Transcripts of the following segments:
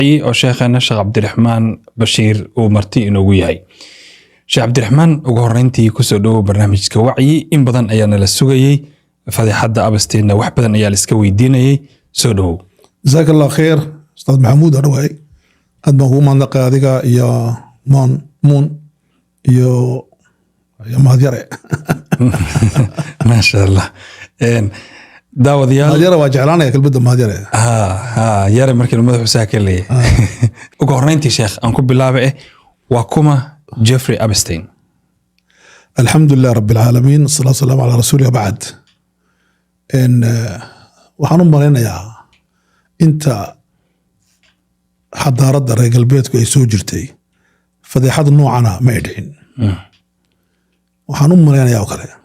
وعي أو شيخنا الشيخ عبد الرحمن بشير ومرتي إنه ياهي شيخ عبد الرحمن وقهرنتي كسودو برنامج كوعي إن بدن أيانا للسوقي فهذا حد أبستين وح بدن أيال اسكوي ديني سودو جزاك الله خير أستاذ محمود أروي أدم هو من نقادك يا مون يا مهديرة ما شاء الله داوديال مهديرة واجعلانة كل بدم مهديرة ياري مركي المدح ساكن لي وقهرنتي شيخ أنكم بالله وكما جيفري أبستين. الحمد لله رب العالمين الصلاة والسلام على رسوله بعد إن وحنو مرينا يا أنت حضارة رجال بيتك يسوي جرتي فضيحة نوعنا ما يدين وحنو مرينا يا وكله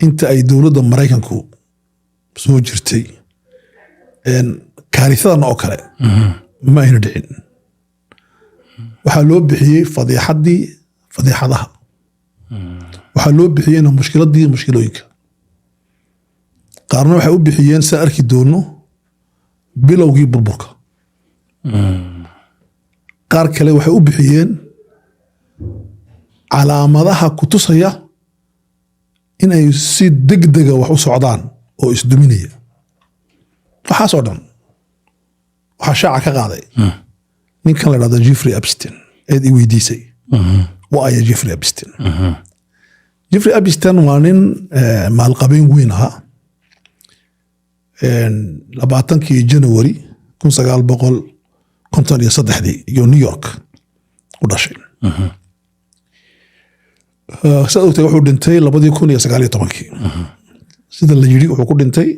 أنت أي دولة مريكانكو سوي جرتي إن كارثة نوكله ما يدين waxaa loo bixiyey fadiixadaha waxaa loo bixiyey inuu mushkiladii mushkilooyinka qaarna waxay u bixiyeen saan arki doono bilowgii burburka qaar kale waxay u bixiyeen calaamadaha ku tusaya inay si degdega wax u socdaan oo isduminaya waxaasoo dhan waxaa shaaca ka qaaday ninkan la dhahdo Jeffrey Epstein eed I weydiisay waa ay Jeffrey Epstein Jeffrey Epstein waa nin maalqabeen weyn ahaa 20 January 1953 iyo New York u dhashay saadowtay wuxuu dhintay 2019 sida la yiri wuxuu ku dhintay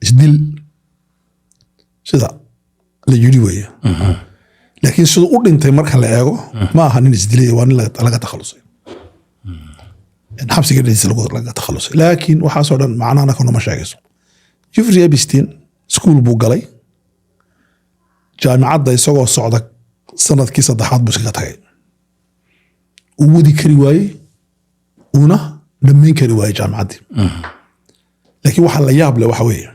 isdil sida la yiri weeye لكن سو أنت مركز لأجو ما هنين إزدلية وان لا تخلص حبس كده لا تخلص لكن وحصل معنا أنا كنا مشاكل جيفري أبستين سكول بوغالي جامعة دا يسوق الصعدة سنة كيسة ضحات بسكتها ودي كريواي ونا لمين كريواي جامعة دي لكن وحال لا يابله وحوي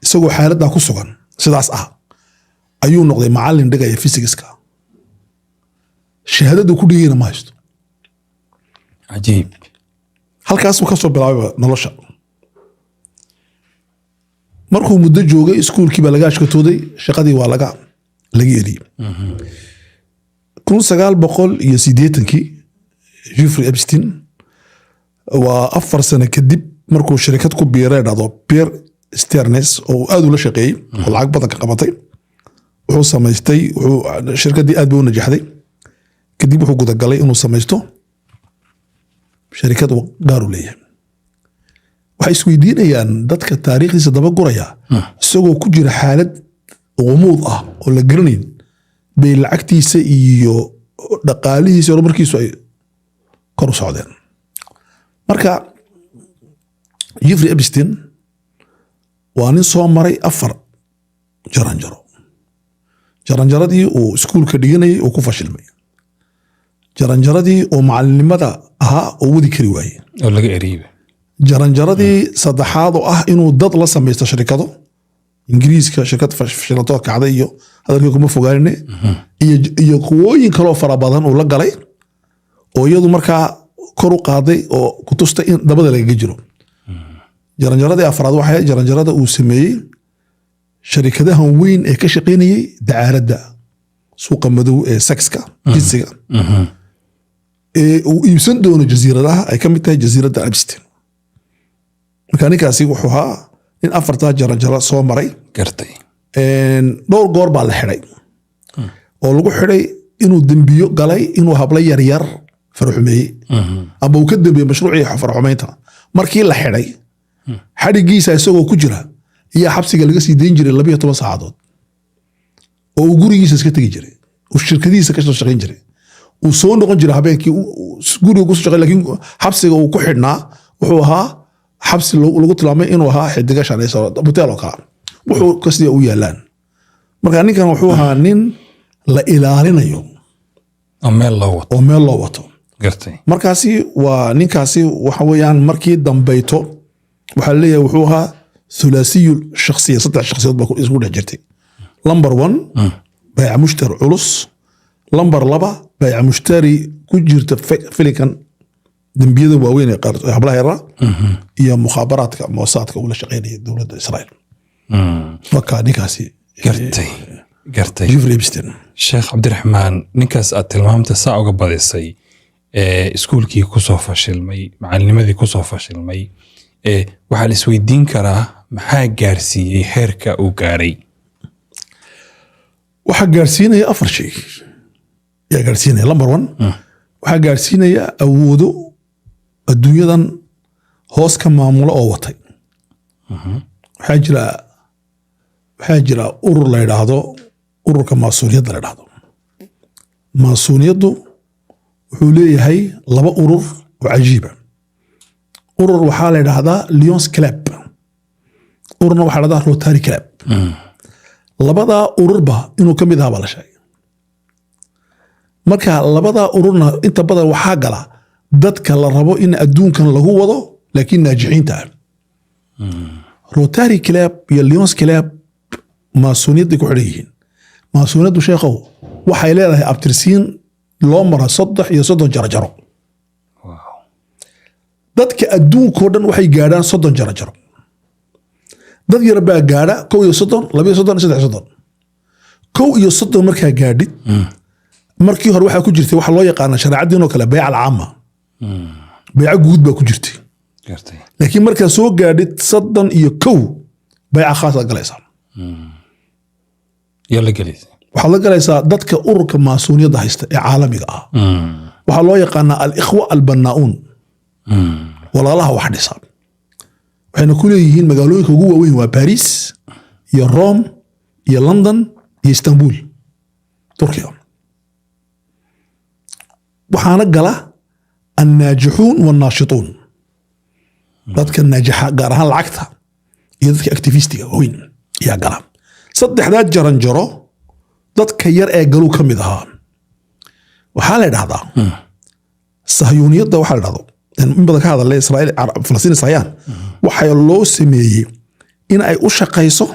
يسوق حالة دا كسوغان سداس ayuu noqday macallin dhigaya physics-ka shahaadadu ku dhigayna ma haysto ajiib halkaas uu ka soo bilaabay nolosha markuu muddo joogay iskuulkii baa laga ashkatooday shaqadii waa laga eriyay 1980kii Jeffrey Epstein waa 4 sano kadib markuu shirkad ku biiray dhado Bear Stearns oo aad u la shaqeeyay oo lacag badan ka qabatay wuxuu samaystay shirkadii aad buu najaxday kadib wuxuu guda galay inuu samaysto shirkad gaar u leeyahay waxay isweydiinayaan dadka taariikhdiisa daba guraya isagoo ku jira xaalad qumuud ah oo la garanayn bay lacagtiisa iyo dhaqaalihiisa horumarkiisu ay kor u socdeen marka Jeffrey Epstein waa nin soo maray 4 jaranjaradii uu iskuulka dhiganayay uu ku fashilmay jaranjaradii uu macallinimada ahaa oo wadi kari waayey oo laga eriyay jaranjaradii saddexaad oo ah inuu dad la samaysto shirkado ingiriiska shirkad fashilato kacday iyo hadalkii kuma fogaanine iyo kuwooyin kale oo fara badan uu la galay oo iyadu markaa kor u qaaday oo ku tustay in dabada laga jiro jaranjaradii afraad waxay jaranjarada uu sameeyay شركتها وين كشقيني دعارة سوق مدو سكسكا جزيرة ويسندون الجزيرة لها أي كم تاي جزيرة أبستين مكاني كاسي وحوها إن أفرتها جرى صومري كرتي إن دور قرب على الحري ولو حري إنه دنبيو قالي إنه هبلي يريار فرحمي أبو كدب بمشروعي فرحميتها مركي الحري حري جيسا يسوق كجرة iyo xabsiga laga sii deyn jiray 12 saacadood oo gurigiisa iska tagi jiray oo shirkadiisa ka shaqeyn jiray uu soo noqon jiray habeenkii guriga ku shaqeyn laakiin xabsiga uu ku xidhnaa wuxuu ahaa xabsi lagu tilmaamay inuu ahaa xidiga shanayso hotel oo kale wuxuu kasii u yaalaan marka ninkan wuxuu ahaa nin la ilaalinayo oo meel loo wato gartay markaasi waa ninkaasi waxa weeyaan markii dambayto waxa leeyahay wuxuu ahaa ثلاثي الشخصية 6 شخصيات بكون اسمه دحجرتي نمبر 1 baayac mushtari culus lambar 2 baayac mushtari ku jirta filikan dambiyada waaweyn ee hablaha yara iyo mukhaabaraadka moosaadka uu la shaqeynaya dowladda Israa'iil marka ninkaasi gartay Jeffrey Epstein Sheekh Cabdiraxmaan ninkaas aad tilmaamta saa uga badisay iskuulkii ku soo fashilmay macallinimadii ku soo fashilmay waxaa la isweydiin karaa maxaa gaarsiiyey heerka uu gaaray waxaa gaarsiinaya 4 shay yaa gaarsiinaya lambar 1 waxaa gaarsiinaya awoodo adduunyadan hoos ka maamulo oo watay waxaa jira urur la yidhaahdo ururka maasuuniyadda la yidhaahdo maasuuniyaddu wuxuu leeyahay 2 urur oo cajiiba urur waxaa la yidhaahdaa Lions Club ururna waxaa la yidhahdaa Rotary Club labadaa ururba inuu ka mid ahaa baa la sheegay marka labadaa ururna inta badan waxaa gala dadka la rabo in adduunkan lagu wado laakiin naajixiinta ah Rotary Club iyo Lions Club maasuuniyadda ku xidhan yihiin maasuuniyaddu sheekhow waxay leedahay abtirsiin loo mara 30 jarajaro dadka adduunkoo dhan waxay gaadhaan 30 jarajaro dad yar baa gaadha 31 32 33 31 markaa gaadhid markii hore waxaa ku jirtay waxa loo yaqaan shariicadiinoo kale bayc al-caama bayc guud baa ku jirtay laakiin markaa soo gaadhid 31 bayc khaas ah galaysaa waxaad la galaysaa dadka ururka maasuuniyadda haysta ee caalamiga ah waxaa loo yaqaanaa al-ikhwa al-bannaa'uun walaalaha wax dhisa waxayna ku leeyihiin magaalooyinka ugu waaweyn waa Paris iyo Rome iyo London iyo Istanbul Turkiya waxaana gala الناجحون والناشطون dadka naajaxa gaar ahaan lacagta iyo dadka activistiga weyn yaa gala saddexdaad jaranjaro dadka yar ee galu ka mid ahaa waxaa la yidhaahdaa sahyuuniyadda waxaa la yidhahdo in badan ka hadalay Israa'iil Falastiin Sahyaan waxaa loo sameeyey in ay u shaqayso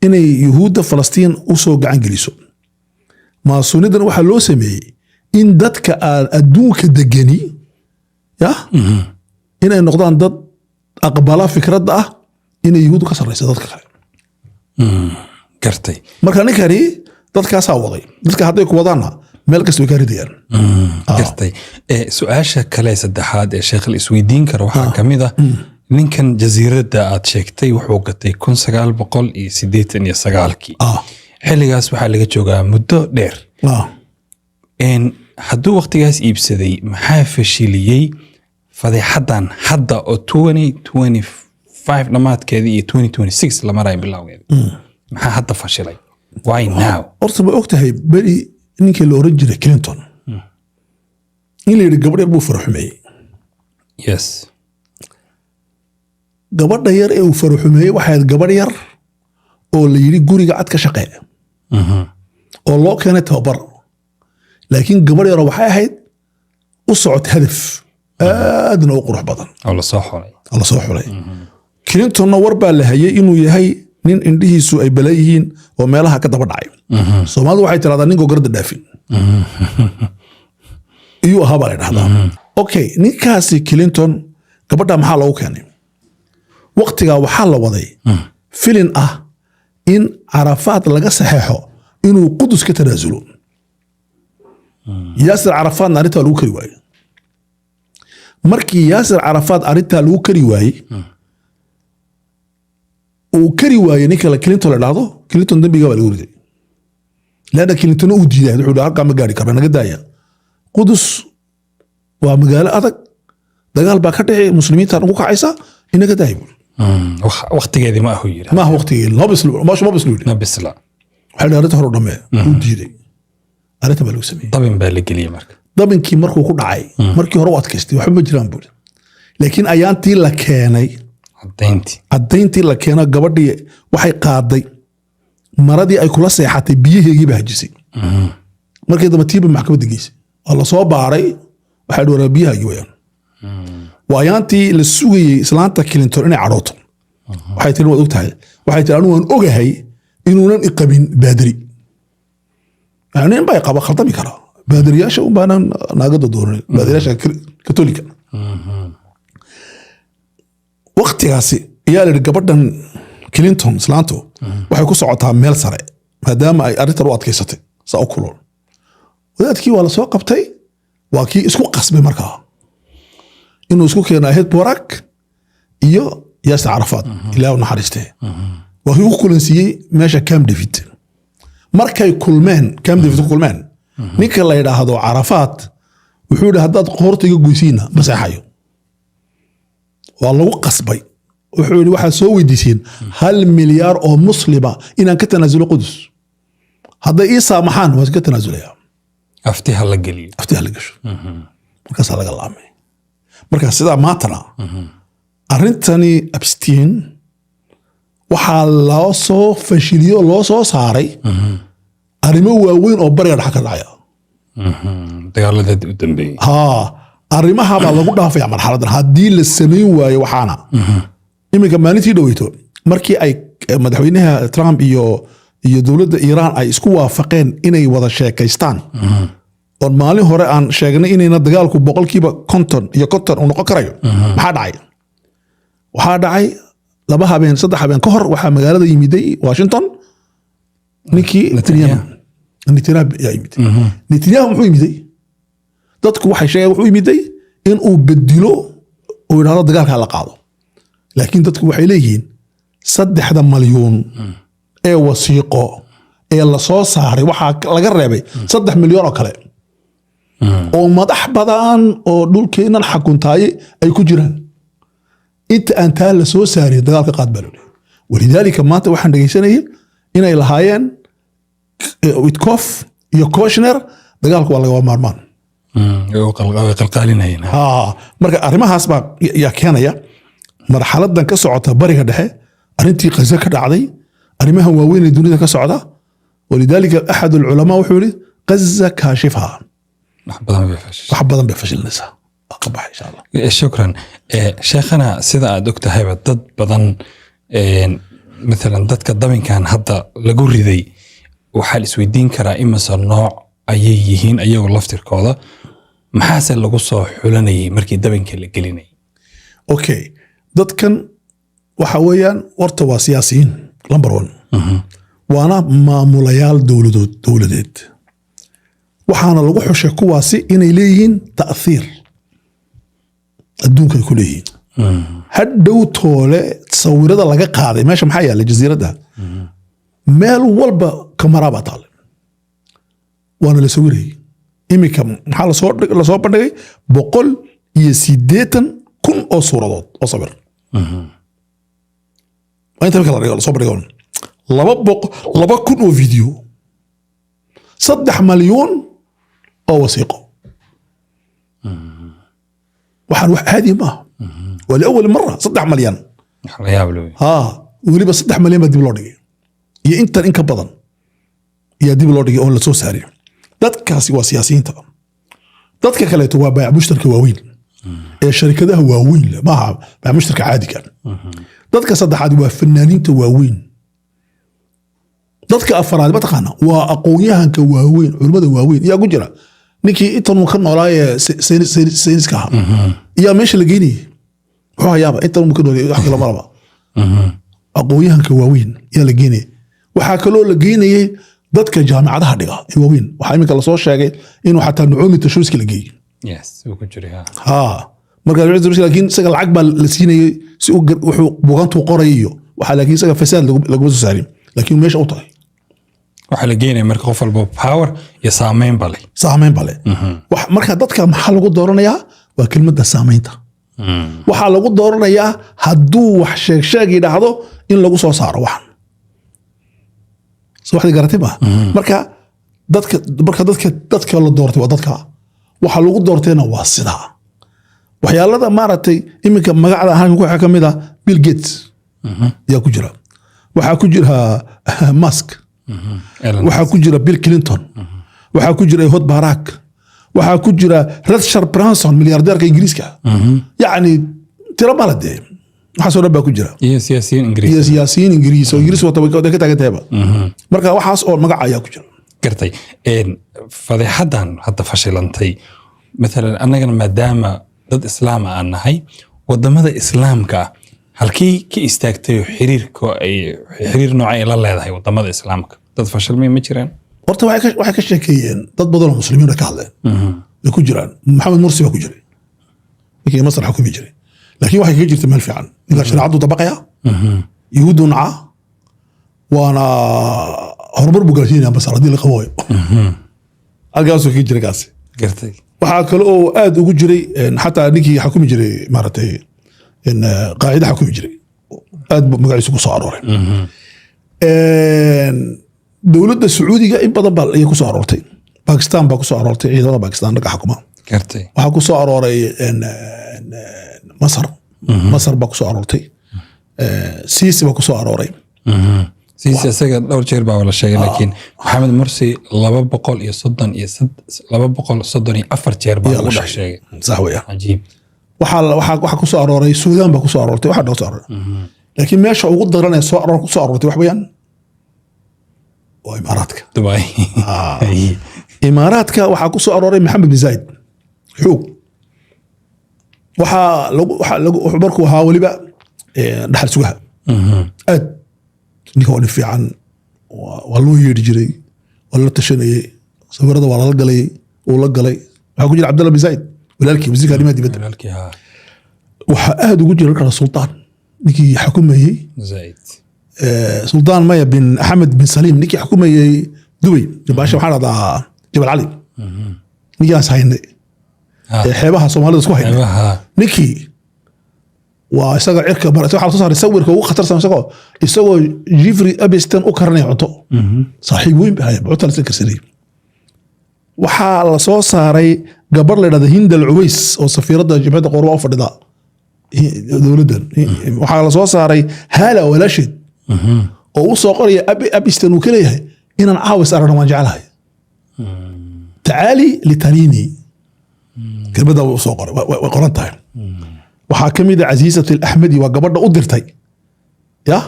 inay yuhuudda Falastiin u soo gacan geliso maasuunidan waxaa loo sameeyey in dadka adduunka degani inay noqdaan dad aqbala fikradda ah inay yuhuuddu ka sarreyso dadka kale gartay marka ninkani dadkaasaa waday dadka hadday ku wadaanna meel kasta way ka ridayaan gartay su-aasha kale saddexaad ee sheekh la isweydiin karo waxaa ka mid ah ninkan jasiiradda aad sheegtay wuxuu gatay 1989 xilligaas waxaa laga joogaa muddo dheer hadduu waqtigaas iibsaday maxaa fashiliyey fadeexadan hadda oo 2025 dhamaadkeedii iyo 2026 la marayo bilowgeeda maxaa hadda fashilay why now horta ma ogtahay beri ninkii la oran jiray Clinton in la yiri gabadh yar buu farxumeeyey yes gabadha yar ee uu farxumeeyey waxay gabadh yar oo la yiri guriga cad ka shaqee oo loo keenay tababar laakiin gabadh yar waxay ahayd u socod hadaf aadna u qurux badan oo la soo xulay Clintonna war baa la hayay inuu yahay nin indhihiisu ay balayihiin oo meelaha ka daba dhacay Soomaalidu waxay tiraahdaa nin gogarda dhaafin iyo ahaa la dhahdaa okay ninkaasi Clinton gabadha maxaa loogu keenay waqtiga waxaa la waday filin ah in Arafat laga saxeexo inuu Qudus ka tanaasulo Yasser Arafat arinta lagu kari waayay markii Yasser Arafat arinta lagu kari waayay uu kari waayay ninka Clinton la dhahdo Clinton dambiga waa lagu riday laana Clinton uu diiday wuxuu halka ma gaari karo naga daaya Qudus waa magaalo adag dagaal baa ka dhacay muslimiinta ugu kacaysa inaga daayay waqtigeedii ma ahu yiri ma waqtigeedii ma bisla waxa dhaarta hor dhamee uu diiday arinta baa lagu sameeyay dabin baa la geliyay marka dabinkii markuu ku dhacay markii hore waad kaystay waxba ma jiraan buul laakiin ayaantii la keenay cadayntii la keenay gabadhii waxay qaaday maradii ay kula seexatay biyaheegii baa hajisay markii dambe tiiba maxkamadda geysay waa la soo baaray waxay dhawaan biyahaagii wayaan waa ayaantii la sugayay islaanta Clinton inay cadhooto waxay tiri waad ogtahay waxay tiri anigu waan ogahay inuunan iqabin baadiri يعني in bay qaba khaldami kara baadiriyaasha un baanan naagada dooran baadiriyaasha katolika waqtigaasi ayaa la gabadhan Clinton islaanto waxay ku socotaa meel sare maadaama ay arrintan u adkaysatay saa u kulul wadaadkii waa la soo qabtay waa kii isku qasbay markaa inuu isku keenay head Barak iyo Yasser Arafat ilaahu naxariistay waa kii ku kulansiiyey meesha Camp David markay kulmeen Camp David ku kulmeen ninka la yiraahdo Arafat wuxuu yidhi haddaad qoortiga goysiina masaxayo waa lagu qasbay wuxuu yidhi waxaa soo weydiiseen 1 milyaar oo muslima inaan ka tanaasulo Qudus hadday ii saamaxaan waan ka tanaasulayaa aftiha la gasho markaasaa laga laamay markaa sidaa maantana arrintani Epstein waxaa loo soo fashiliyo loo soo saaray arrimo waaweyn oo bariga dhex ka dhacaya dagaaladii u dambeeyay arrimaha baa lagu dhaafaya marxaladan haddii la samayn waayo waxaana iminka maalintii dhaweyto markii ay madaxweynaha Trump iyo dowladda Iran ay isku waafaqeen inay wada sheekaystaan oo maalin hore aan sheegnay inayna dagaalku 50% uu noqon karayo waxaa dhacay 2 habeen 3 habeen ka hor waxaa magaalada yimiday Washington ninkii Netanyahu muxuu yimiday dadku waxay sheegeen wuxuu yimiday in uu bedelo oo yiraahdo dagaalka la qaado laakiin dadku waxay leeyihiin 3 malyan ee wasiiqo ee la soo saaray waxa laga reebay 3 milyan oo kale oo madax badan oo dhulkeenan xukuntaay ay ku jiraan inta aan taa la soo saaray dagaalka qaadbalo walidaalika maanta waxaan dhageysanayay inay lahaayeen Witkoff iyo Kushner dagaalku waa laga maarmaan qalqaalinayeen marka arrimahaas baa yaa keenaya marxaladan ka socota bariga dhexe arrintii Gaza ka dhacday arrimaha waaweyn ee dunida ka socda walidaalika ahad ulama wuxuu yiri Gaza kaashifha wax badan bay fashilnaysaa qabax insha Allah shukran sheekhana sida aad ogtahay dad badan مثلا dadka dabinkan hadda lagu riday waxa la isweydiin karaa imasa nooc ayay yihiin ayagoo laftirkooda maxaase lagu soo xulanayay markii dabinka la gelinay okay dadkan waxa weeyaan warta waa siyaasiyiin number 1 waana maamulayaal dowladeed waxaana lagu xushay kuwaasi inay leeyihiin ta'thiir adduunka ku leeyihiin hadhow toole sawirada laga qaaday meesha maxaa yaala jasiiradda meel walba kamera baa taale waana la sawirayay imika maxaa la soo bandhigay 180,000 oo suuradood oo sawir inta kala soo bandhigay 200,000 oo video 3 milyan oo wasiiqo waxaan wax caadi ma ولأول مرة 3 مليون وليبا 3 مليون بدي بلودي يا انت انك بدن يا دي بلودي اون لا سو ساري dadkaasi waa siyaasiyiinta dadka kale waa baac mushtarka waaweyn ee shirkadaha waaweyn ma baac mushtarka caadiga dadka saddexaad waa fanaaniinta waaweyn dadka afraad ma taqaana waa aqoonyahanka waaweyn culimada waaweyn yaa ku jira ninkii intan uu ka noolaaye sayniska yaa meesha la geynay wuxuu yaaba intan uu ka noolaaye wax kale maraba aqoonyahanka waaweyn yaa la geynay waxa kale oo la geynayay dadka jaamacadaha dhiga ee waaweyn waxa imika la soo sheegay inuu xataa nucumi tashriiska la geeyay uu ku jiray marka laakiin isaga lacag baa la siinayay si uu wuxuu buugaantu qorayo waxa laakiin isaga fasaad lagu soo saarin laakiin meesha u tahay waxa la geynay marka qof walba power iyo saameyn bale wax marka dadka maxaa lagu dooranayaa waa kelmadda saameynta waxa lagu dooranayaa hadduu wax sheeg yiraahdo in lagu soo saaro wax soo wax garatay ba marka dadka la doortay waa dadka waxa lagu doortayna waa sida waxyaalada maaragtay iminka magacada ahaan waxa kamid ah Bill Gates yaa ku jira waxa ku jira Musk waxa ku jira Bill Clinton waxa ku jira Ehud Barak waxa ku jira Richard Branson milyaardeerka Ingiriiska yani tira balade waxa soo dhaba ku jira siyaasiyiin Ingiriis oo Ingiriis wata ka taagantayba marka waxaas oo magac ayaa ku jira gartay fadeexadan hadda fashilantay maalan annagana maadaama dad islaama aan nahay wadamada islaamka halkii ka istaagtay xiriir noocay la leedahay wadamada islaamka dad fashilmay ma jiraan horta waxay ka sheekeeyeen dad badan oo muslimiin ka hadleen ay ku jiraan maxamed mursi baa ku jiray ninkii masar xukumi jiray laakiin waxay kaga jirta meel fiican ninka shariicadu dabaqaya yuhuuddu naca waana horumar buu gaarsiinaya basar haddii la qabooyo halkaasuu kaga jiray kaasi gartay waxaa kale oo aad ugu jiray xataa ninkii xukumi jiray maaragtay qaacida xukumi jiray aad buu magaciisu ku soo arooray dowladda sacuudiga in badan baa ayay ku soo aroortay bakistan baa ku soo aroortay ciidamada bakistan ragga xukuma gartay waxaa ku soo arooray masar baa ku soo aroortay siisi baa ku soo arooray siisi isaga dhowr jeer baa la sheegay laakiin maxamed mursi 234 jeer baa lagu dhex sheegay sax weeyaan cajiib waxaa ku soo arooray suudaan baa ku soo aroortay waxaa dhowr soo arooray laakiin meesha ugu daran ee ku soo aroortay wax weeyaan waa imaaraadka dubai imaaraadka waxaa ku soo arooray maxamed bin zaid xoog waxaa lagu markuu ahaa weliba dhaxal sugaha aad ninka waa nin fiican waa loo yeedhi jiray waa la tashanayey sawirada waa lala galayay uu la galay waxaa ku jira cabdallah bin zaid walaalkii wasiirka arrimaha dibadda waxaa aad ugu jira kala sultaan ninkii xukumayey zaid sultaan maya bin axmed bin saliim ninkii xukumayey dubay baasha waxaa dhahdaa jabal cali ninkaas haynay xeebaha soomaalida isku haynay ninkii waa isaga cirka waxaa lasoo saaray sawirka ugu khatarsan isagoo jifri abistan u karanaya cunto saaxiib weyn baa cunto lasla karsanayay waxaa la soo saaray gabar la yidhahda hind al cuways oo safiiradda jimciyadda qorba u fadhida dowladdan waxaa la soo saaray haala walaasheed oo u soo qoraya abistan uu ka leeyahay inaan caawis aragna waan jeclahay tacaali litaliini kelmadda u soo qoray way qoran tahay waxaa ka mid a casiisat alaxmedi waa gabadha u dirtay ya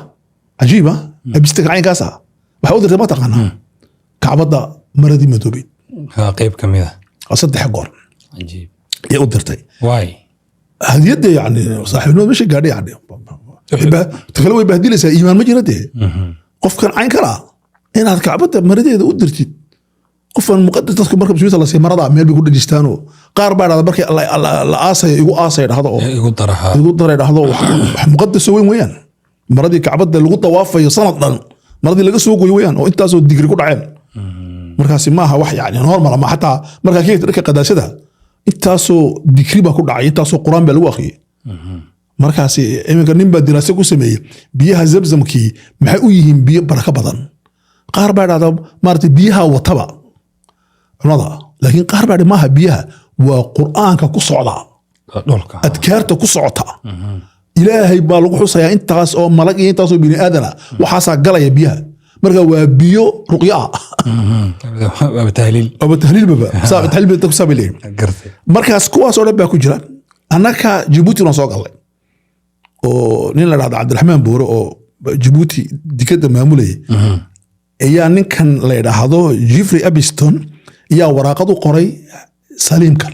cajiiba abistaka caynkaas ah waxay u dirtay ma taqaanaa kacbadda maradii madoobeed qayb ka mid a 3 goor cajiib ayay u dirtay waay hadiyadda yani saaxiibnimada meesha gaadhay yani takale way bahdilaysaa iimaan ma jira dee qofkan cayn kala inaad kacbadda maradeeda u dirtid qofkan muqadas dadku marka muslimiinta la sii marada meel bay ku dhajistaano qaar baa dhahda markii la aasay igu aasay dhahdo oo igu daray dhahdo wax muqadas weyn weeyaan maradii kacbadda lagu tawaafayo sanad dhan maradii laga soo gooyo weeyaan oo intaasoo digri ku dhaceen markaasi maaha wax yani normal ma xataa markaa kii dadka qadaashada intaasoo digri baa ku dhacay intaasoo quraan baa lagu akhriyay markaasi iminka nin baa diraasad ku sameeyey biyaha zamzamkii maxay u yihiin biyo baraka badan qaar baa dhahda maaragtay biyaha wataba cunada laakiin qaar baa maaha biyaha waa qur'aanka ku socda adkaarta ku socota ilaahay baa lagu xusayaa intaas oo malag iyo intaasoo bini aadana waxaasaa galaya biyaha marka waa biyo ruqya ah markaas kuwaas oo dhan baa ku jira annaka jabuuti waan soo galnay oo nin la dhahda cabdiraxmaan boore oo jabuuti dikadda maamulayay ayaa ninkan la yidhaahdo jifrey abiston ayaa waraaqad u qoray saliimkan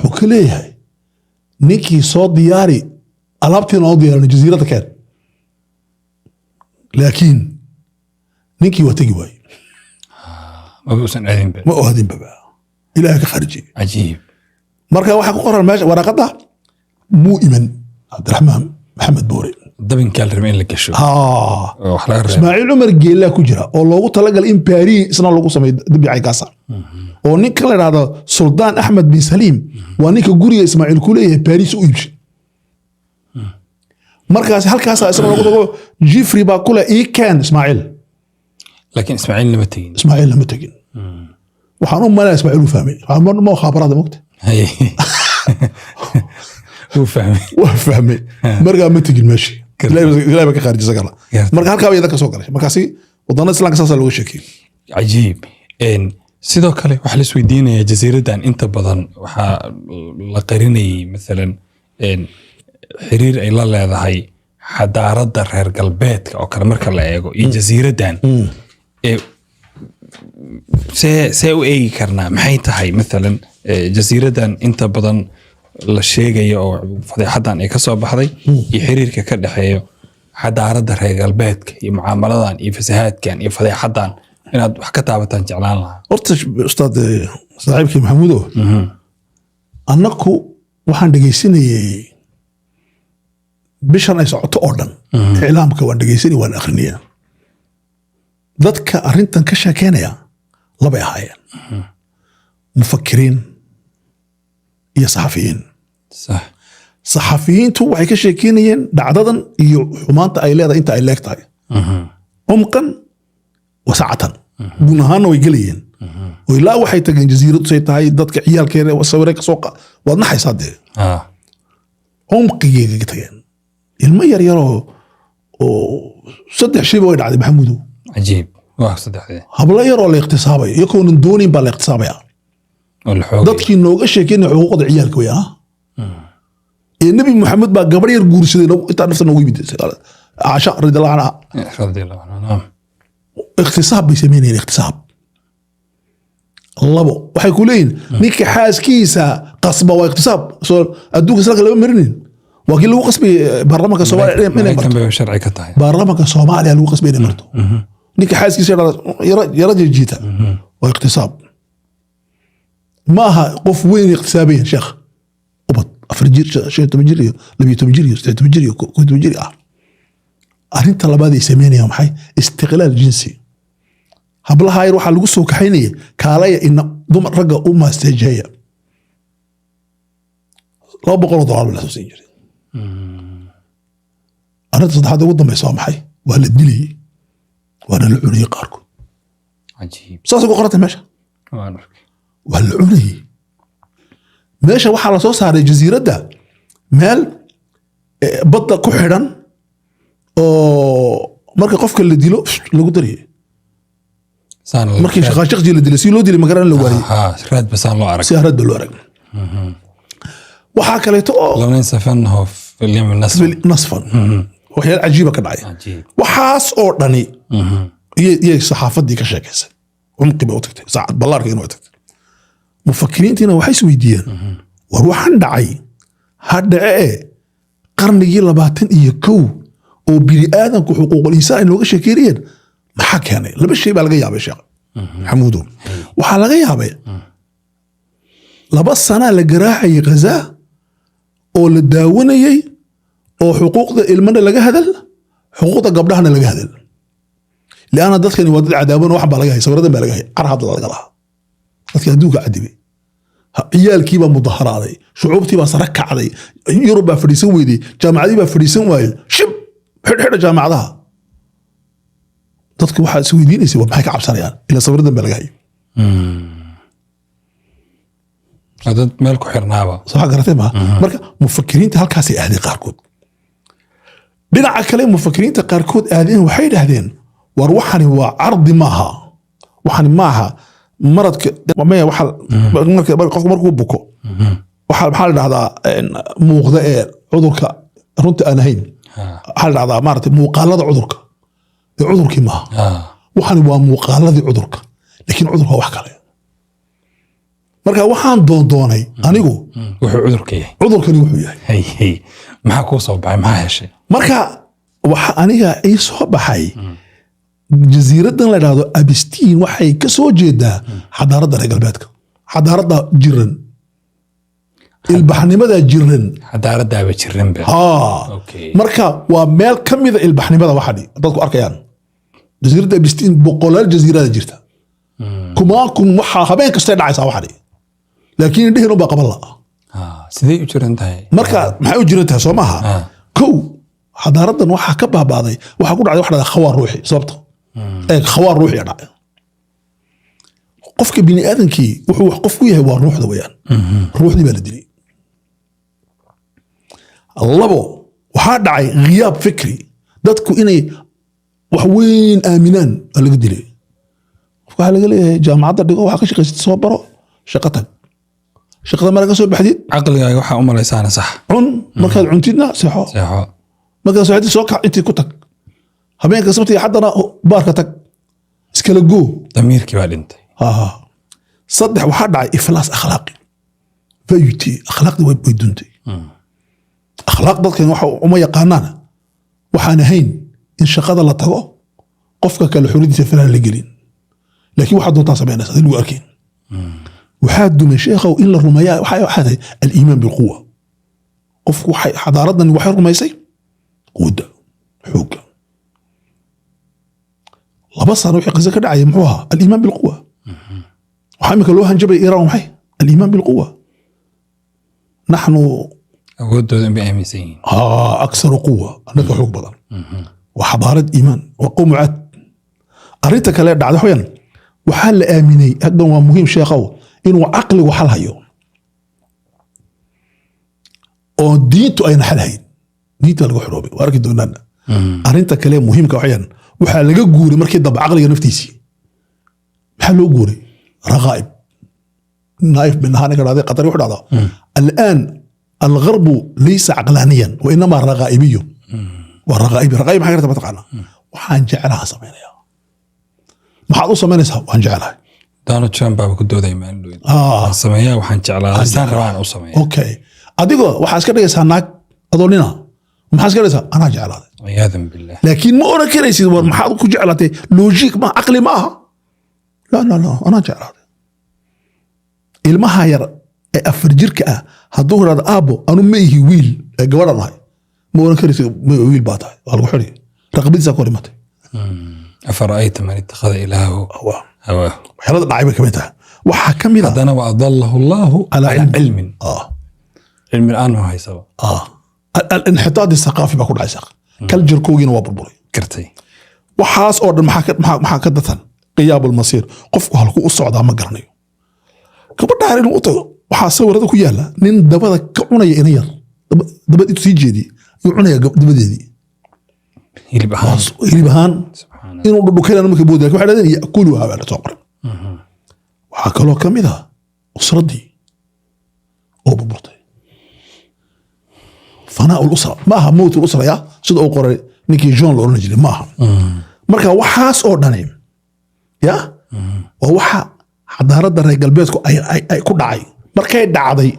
wuxuu ka leeyahay ninkii soo diyaari alaabtiina oo diyaarin jasiiradda keen laakiin ninkii waa tegi waaye ma oodin baba ilaahay ka kharijiyey cajiib marka waxaa ku qoran meesha waraaqadda muu iman cabdiraxmaan maxamed boore dabinkaa la rabay in la gasho ismaaciil cumar geellaa ku jira oo loogu talagalay in baarihi isna lagu sameeyo dambi caynkaasa oo ninka la dhahdo suldaan axmed bin saliim waa ninka guriga ismaaciil ku leeyahay baariis u iibshay markaas halkaasa isna lagu tago jifri baa kule ii keen ismaaciil laakiin ismaaciil lama tegin waxaan u malaya ismaaciil u fahmay ma khabarada mogta waa fahmay markaa ma tegin meeshii ilahay baa ka khaarijisa gala marka halkaa bay idanka soo galay markaasi wadannada islaamka saasaa looga sheekay cajiib sidoo kale waxaa la isweydiinaya jasiiraddan inta badan waxaa la qarinayay maalan xiriir ay la leedahay xadaaradda reer galbeedka oo kale marka la eego iyo jasiiraddan see u eegi karnaa maxay tahay maalan jasiiradan inta badan la sheegayo oo fadeexadan ay ka soo baxday iyo xiriirka ka dhexeeyo xadaaradda reer galbeedka iyo mucaamaladan iyo fasahaadkan iyo fadeexadan inaad wax ka taabataan jeclaan lahaa. horta ustaad saaxiibkii maxamuudo annaku waxaan dhegaysanayay bishan ay socoto oo dhan iclaamka waan dhegaysanay waan akhrinayaa dadka arrintan ka sheekeynaya labay ahaayeen mufakiriin iyo saxafiyiin. sax saxafiyiintu waxay ka sheekeynayeen dhacdadan iyo xumaanta ay leedahay inta ay leeg tahay cumqan wasacatan guun ahaanna way gelayeen oo ilaa waxay tageen jasiiradu say tahay dadka ciyaalkeeda sawire ka soo waad naxaysaa dee cumqigay ka tageen ilmo yar yaroo saddex shayba way dhacday maxamuudow cajiib waa saddexdee hablo yaroo la iqtisaabayo iyakoonan doonayn baa la iqtisaabaya oo la xoogay dadkii nooga sheekeynaya xuquuqda ciyaalka way ee nebi maxamed baa gabar yar guursaday intaa nafta noogu yimid caasha radiallahu anha radiyallahu anhu iqtisaab bay sameynayeen iqtisaab labo waxay ku leeyihin ninka xaaskiisa qasba waa iqtisaab soo adduunka islaamka lama marinin waa kii lagu qasbay baarlamaanka soomaaliya inay marto bay sharci ka tahay baarlamaanka soomaaliya lagu qasbay inay marto ninka xaaskiisa yara jiita waa iqtisaab ma aha qof weyn iqtisaabaya sheekh ubad 4 jir 15 jir iyo 12 jir iyo 16 jir iyo 10 jir ah arrinta labaad ay sameynayaan maxay istiqlaal jinsi hablaha yar waxaa lagu soo kaxaynaya kaalaya in dumar ragga u maasteejeeya $200 la soo siin jiray arrinta saddexaad ugu dambaysa waa maxay waa la dilayay waana la cunayay qaarkood cajiib saas ugu qorantay meesha waan arkay waa la cunayay meesha waxaa la soo saaray jasiiradda meel badda ku xidhan oo marka qofka la dilo lagu dariyay markii shaqaashaqji la dilay si loo dilay magaran la waayay raad basaan loo arag si raad loo arag waxaa kaleeto oo lama safanho film nasfan waxyaal cajiiba ka dhacay waxaas oo dhani iyo saxaafadii ka sheekaysay cumqiba u tagtay saacad ballaarka inuu tagtay mufakiriintiina waxay isweydiiyeen war waxaan dhacay hadhace qarnigii 21 oo bini aadamku xuquuqul insaan ay looga sheekeeyeen maxaa keenay laba shay baa laga yaabay sheekh xamuudo waxaa laga yaabay 2 sano la garaacay Gaza oo la daawanayay oo xuquuqda ilmana laga hadal xuquuqda gabdhahana laga hadal laana dadkani waa dad cadaaban wax baa laga hay sawiradan baa laga hay qarxad laga lahaa dadka adduunka cadibay ciyaalkii baa mudaharaaday shucuubtii baa sare kacday Yurub baa fadhiisan weeyday jaamacadii baa fadhiisan waayay shib xidhxidha jaamacadaha dadku waxaa isweydiinaysa waa maxay ka cabsanayaan ila sawiradan baa laga hay dad meel ku xirnaaba soo garatay ma marka mufakiriinta halkaas ay aadeen qaarkood dhinaca kale mufakiriinta qaarkood aadeen waxay dhahdeen war waxani waa ardi maaha waxani maaha maradka ma waxa marka qofku markuu buko waxa maxaa la dhahdaa muuqda ee cudurka runta aan ahayn waxa la dhahdaa maartay muuqaalada cudurka ee cudurkii maaha waxani waa muuqaaladii cudurka laakiin cudurka wax kale marka waxaan doonay anigu wuxuu cudurka yahay cudurkani wuxuu yahay hay maxaa ku soo baxay maxaa heshay marka waxa aniga ay soo baxay jasiiradan la yiraahdo Abistiin waxay ka soo jeedaa xadaaradda reer galbeedka xadaaradda jiran ilbaxnimada jiran xadaaradda ba jiran ba okay marka waa meel kamida ilbaxnimada waxa dadku arkayaan jasiiradda Abistiin boqolaal jasiirada jirta kumaakum waxa habeen kasta dhacaysa waxa laakiin dhihino baa qaban la sidee u jiran tahay marka maxay u jiran tahay Soomaha kow xadaaradan waxa ka baabaaday waxa ku dhacday wax khawaar ruuxi sababta khawaar ruuxi dhacay qofka bini aadankii wuxuu wax qof ku yahay waa ruuxda weeyaan ruuxdii baa la dilay labo waxa dhacay ghiyaab fikri dadku inay wax weyn aaminaan laga dilay qofka laga leeyahay jaamacadda dhigo waxa ka shaqeysay soo baro shaqada shaqada marka soo baxdid aqligaaga waxa u malaysaana sax markaad cuntidna saxo markaad socodii soo kac intii ku tag habeenka sabti haddana baarka tag iskala goo damiirkii baa dhintay صدح waxaa dhacay iflaas akhlaaqi fayuti akhlaaqdi way duntay akhlaaq dadkan waxa uma yaqaanaan waxaan ahayn in shaqada la tago qofka kale xuridiisa filan la gelin laakiin waxa doontaa sameynaysa lagu arkin waxaa dumay sheekhow in la rumeeyaa waxa al-iimaan bil quwwa qofku waxay xadaaradan waxay rumaysay quwda xoogga laba sano wixii qisa ka dhacay muxuu ahaa al-iimaan bil quwwa waxaa imika loo hanjabay iiraan maxay al-iimaan bil quwwa naxnu awoodooda bay aaminsan yihiin aksaru quwwa annaga xoog badan waa xadaarad iimaan waa qowm caad arrinta kale dhacda waxyaan waxaa la aaminay haddan waa muhiim sheekhow inuu caqligu xal hayo oo diintu ayna xal hayn diinta lagu xoroobay waa arki doonaan arrinta kale muhiimka waxyaan waxaa laga guuray markii dambe caqliga naftiisii maxaa loo guuray raqaa'ib نايف من هانك هذا قطري وحده هذا الآن الغرب ليس عقلانيا وإنما رغائبي والرغائب رغائب حاجة تبتقعنا وحنجعلها سمينها ما حد سمينها وحنجعلها دونالد ترامب بقى كده دايما سميها وحنجعلها سان روان أو سميها أوكي أديكو وحاسكر يسها ناك أدولنا ما حاسكر يسها أنا جعلها عياذا بالله لكن ما أنا كده يصير ما حد كجعلته لوجيك ما عقلي معها لا أنا جعلها ilmaha yar ee afar jirka ah hadduu huraado aabo anu ma ihi wiil ee gabadha nahay ma oran karaysa wiil baa tahay waa lagu xidhi raqabadiisa ku rimatay afara'ayta man ittakhadha ilaahu hawaahu waxyaelada dhacay bay ka mid tahay waxaa ka mid ah haddana wa adallahu allahu calaa cilmin cilmi la-aan ma haysaba alinxitaad isaqaafi baa ku dhacaysa kaljarkoogiina waa burburay gartay waxaas oo dhan maxaa ka datan qiyaab almasiir qofku halku u socdaa ma garanayo gabadha inuu u tago waxaa sawirada ku yaala nin dabada ka cunaya ina yar dabad intuu sii jeediyey ayuu cunaya dabadeedii hilib ahaan inuu dhudhukayna markay boodi lakin waxay dhahdeen yakuluha baa la soo qoray waxaa kaloo ka mid ah usradii oo burburtay fanaa lusra ma aha mowt lusra ya sida uu qoray ninkii john la oran jiray ma aha marka waxaas oo dhani ya waa waxa xadaarada reer galbeedku ay ku dhacay markay dhacday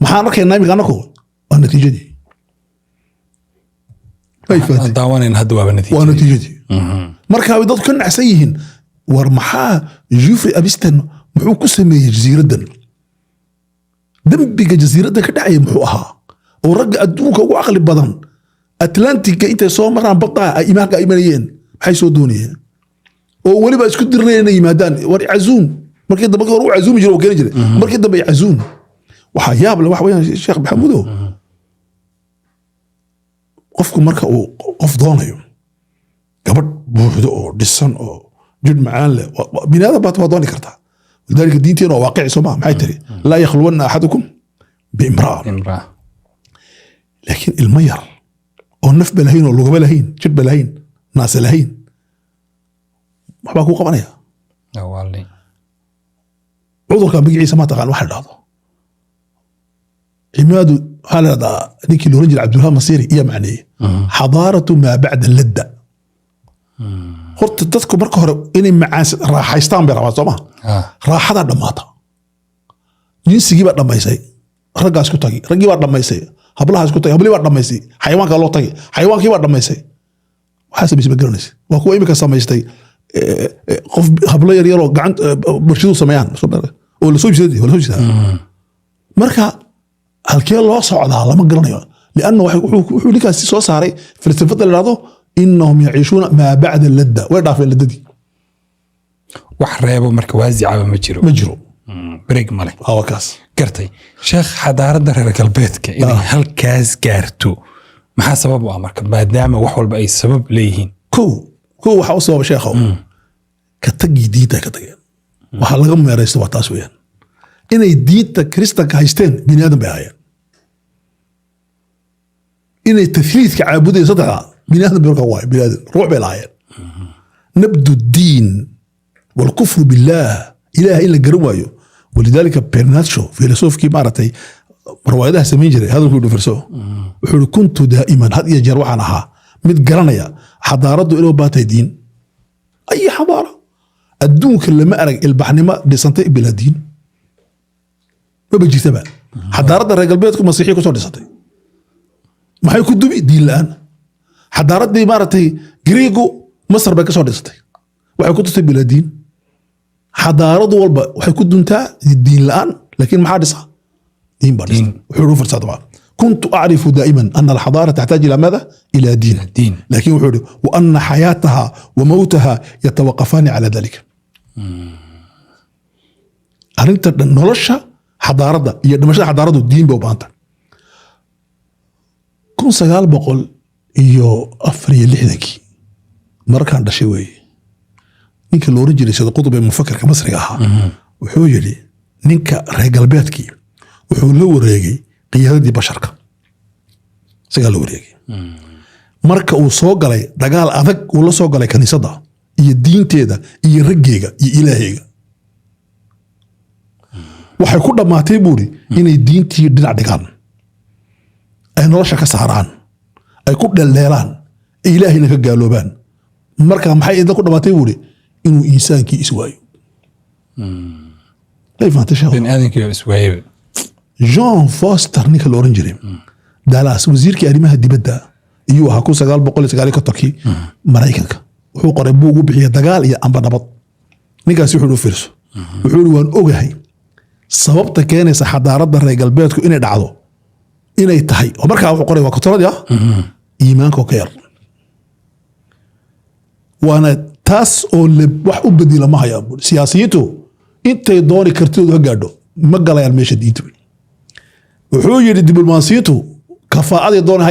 maxaan arkaynaa imika anako waa natiijadii daawanayna hadda waaba waa natiijadii marka way dadku ka nacsan yihiin war maxaa jufri abistan muxuu ku sameeyey jasiiraddan dembiga jasiiradda ka dhacaya muxuu ahaa oo ragga adduunka ugu caqli badan atlantika intay soo maraan badaa ay imaanka imanayeen maxay soo doonayeen oo weliba isku dirnayeen yimaadaan war cazuum markii dambe hore u cazuumi jiray oo keeni jiray markii dambe cazuum waxa yaab leh waxa weeyaan sheekh maxamudo qofku marka uu qof doonayo gabadh buuxdo oo dhisan oo jid macaan leh binaada baad dooni kartaa wadaalika diinteena waa waaqici soo ma maxay tiri laa yakhluwanna axadukum biimraa laakiin ilma yar oo naf ba lahayn oo lugaba lahayn jid ba lahayn naas lahayn waxbaa ku qabanaya cudurka magaciisa ma taqaan waxa dhahdo cimaadu waxaa la dhahdaa ninkii looran jiray cabdullah masiri iyo macneeye xadaaratu maa bacda ladda horta dadku marka hore inay macaan raaxaystaan bay rabaan soo ma raaxadaa dhammaata jinsigii baa dhammaysay raggaas ku tagi raggii baa dhammaysay hablahaas ku tagi hablii baa dhammaysay xayawaanka loo tagi xayawaankii baa dhammaysay waxaa samaysay ma garanaysa waa kuwa imika samaystay qof hablo yar yaroo gacan barshadu sameeyaan oo la soo jiidaa marka halkee loo socdaa lama garanayo lianna wuxuu ninkaasi soo saaray falsafada la yidhahdo inahum yaciishuuna maa bacda ladda way dhaafeen laddadii wax reebo marka waasicaba ma jiro break male waa kaas gartay sheekh xadaaradda reer galbeedka inay halkaas gaarto maxaa sabab u ah marka maadaama wax walba ay sabab leeyihiin kow waxaa u sababa sheekhow ka tagii diinta ka tageen waxaa laga meeraysta waa taas weeyaan inay diinta kiristanka haysteen bini aadan bay ahaayeen inay tafliidka caabudeen saddexda bini aadan bay markaa waay bini aadan ruux bay lahaayeen nabdu diin walkufru billaah ilaah in la garan waayo walidaalika bernardsho filosofkii maaragtay marwaayadaha samayn jiray hadalkuu dhufarso wuxuu ihi kuntu daa'iman had iyo jeer waxaan ahaa mid garanaya xadaaraddu inuu baatay diin ay xadaara adduunka lama arag ilbaxnimo dhisantay bilaa diin maba jirtaba xadaaradda reer galbeedku masiixiya kusoo dhisatay maxay ku dubi diin la-aan xadaaraddii maaragtay griigu masar bay kasoo dhisatay waxay ku tustay bilaa diin xadaaradu walba waxay ku duntaa diin la-aan laakiin maxaa dhisa دين بارست وحروف الصدمة كنت أعرف دائما أن الحضارة تحتاج إلى ماذا؟ إلى دين. لكن وحروف وأن حياتها وموتها يتوقفان على ذلك أنت نولشها حضارة يدمشها حضارة الدين بوبانتا كن سجال بقول إيو أفري اللي حدكي مركان دشوي نيك لورجلي سيد قطب المفكر كمصري وحوجلي نيك رجال بيتكي wuxuu la wareegay qiyaadadii basharka isagaa la wareegay marka uu soo galay dagaal adag uu la soo galay kaniisadda iyo diinteeda iyo raggeega iyo ilaahayga waxay ku dhammaatay buuri inay diintii dhinac dhigaan ay nolosha ka saaraan ay ku dheeldheelaan ilaahayna ka gaaloobaan marka maxay idin ku dhammaatay buuri inuu insaankii iswaayo iswaayo جون فوستر نيكا لورنجري دالاس وزيركي أريمها ديبدا iyo waxa ku 990 Mareykanka wuxuu qoray buug u bixiya dagaal iyo amba nabad ninkaas wuxuu fiirso wuxuu waan ogahay sababta keenaysa xadaaradda reer galbeedku inay dhacdo inay tahay oo markaa wuxuu qoray waa kotorada iimaanka ka yar waana taas oo wax u bedela ma haya siyaasiyiintu intay dooni kartoodu ha gaadho ma galayaan meesha diintu wuxuu yiri diblomaasiyadu kafaa'ada doonay